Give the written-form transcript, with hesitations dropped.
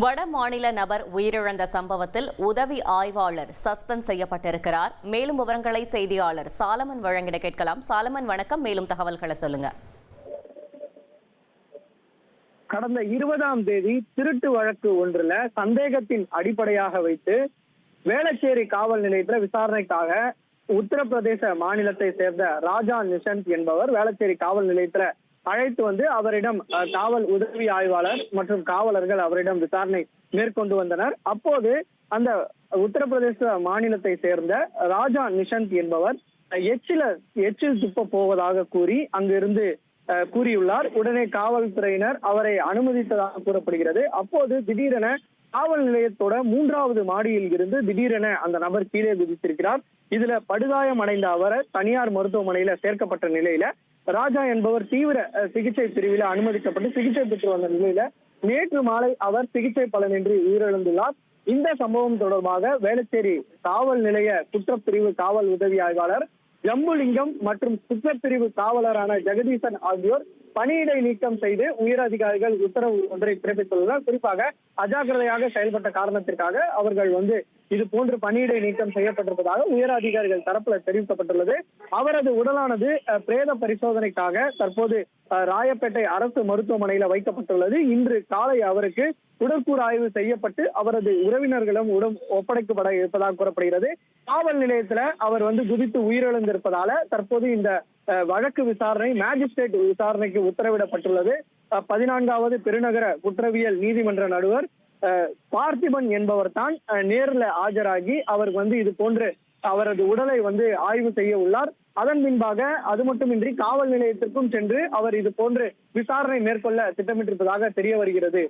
வட மாநில நபர் உயிரிழந்த சம்பவத்தில் உதவி ஆய்வாளர் சஸ்பெண்ட் செய்யப்பட்டிருக்கிறார். மேலும் விவரங்களை செய்தியாளர் சாலமன் வழங்கிட கேட்கலாம். சாலமன் வணக்கம், மேலும் தகவல்களை சொல்லுங்க. கடந்த 20ஆம் தேதி திருட்டு வழக்கு ஒன்றுல சந்தேகத்தின் அடிப்படையாக வைத்து வேளச்சேரி காவல் நிலையத்தில் விசாரணைக்காக உத்தரப்பிரதேச மாநிலத்தை சேர்ந்த ராஜா நிஷந்த் என்பவர் வேளச்சேரி காவல் நிலையத்துல அழைத்து வந்து அவரிடம் காவல் உதவி ஆய்வாளர் மற்றும் காவலர்கள் அவரிடம் விசாரணை மேற்கொண்டு வந்தனர். அப்போது அந்த உத்தரப்பிரதேச மாநிலத்தை சேர்ந்த ராஜா நிஷந்த் என்பவர் எச்சில் துப்ப போவதாக கூறி அங்கிருந்து கூறியுள்ளார். உடனே காவல்துறையினர் அவரை அனுமதித்ததாக கூறப்படுகிறது. அப்போது திடீரென காவல் நிலையத்தோட 3வது மாடியில் இருந்து திடீரென அந்த நபர் கீழே குதித்திருக்கிறார். இதுல படுகாயம் அடைந்த அவர் தனியார் மருத்துவமனையில சேர்க்கப்பட்ட நிலையில ராஜா என்பவர் தீவிர சிகிச்சை பிரிவில் அனுமதிக்கப்பட்டு சிகிச்சை பெற்று வந்த நிலையில நேற்று மாலை அவர் சிகிச்சை பலனின்றி உயிரிழந்துள்ளார். இந்த சம்பவம் தொடர்பாக வேளச்சேரி காவல் நிலைய குற்றப்பிரிவு காவல் உதவி ஆய்வாளர் ஜம்புலிங்கம் மற்றும் குற்றப்பிரிவு காவலரான ஜெகதீசன் ஆகியோர் பணியிடை நீக்கம் செய்து உயர் அதிகாரிகள் உத்தரவு ஒன்றை பிறப்பித்துள்ளனர். குறிப்பாக அஜாக்கிரதையாக செயல்பட்ட காரணத்திற்காக அவர்கள் இது போன்று பணியிடை நீக்கம் செய்யப்பட்டிருப்பதாக உயர் அதிகாரிகள் தரப்புல தெரிவிக்கப்பட்டுள்ளது. அவரது உடலானது பிரேத பரிசோதனைக்காக தற்போது ராயப்பேட்டை அரசு மருத்துவமனையில வைக்கப்பட்டுள்ளது. இன்று காலை அவருக்கு உடற்கூறு ஆய்வு செய்யப்பட்டு அவரது உறவினர்களும் ஒப்படைக்கப்பட இருப்பதாக கூறப்படுகிறது. காவல் நிலையத்துல அவர் குதித்து உயிரிழந்திருப்பதால தற்போது இந்த வழக்கு விசாரணை மேஜிஸ்ட்ரேட் விசாரணைக்கு உத்தரவிடப்பட்டுள்ளது. 14வது பெருநகர குற்றவியல் நீதிமன்ற நடுவர் பார்த்திபன் என்பவர் தான் நேரில் ஆஜராகி அவர் இது போன்று அவரது உடலை ஆய்வு செய்ய உள்ளார். அதன் பின்பாக அது மட்டுமின்றி காவல் நிலையத்திற்கும் சென்று அவர் இது போன்று விசாரணை மேற்கொள்ள திட்டமிட்டிருப்பதாக தெரிய வருகிறது.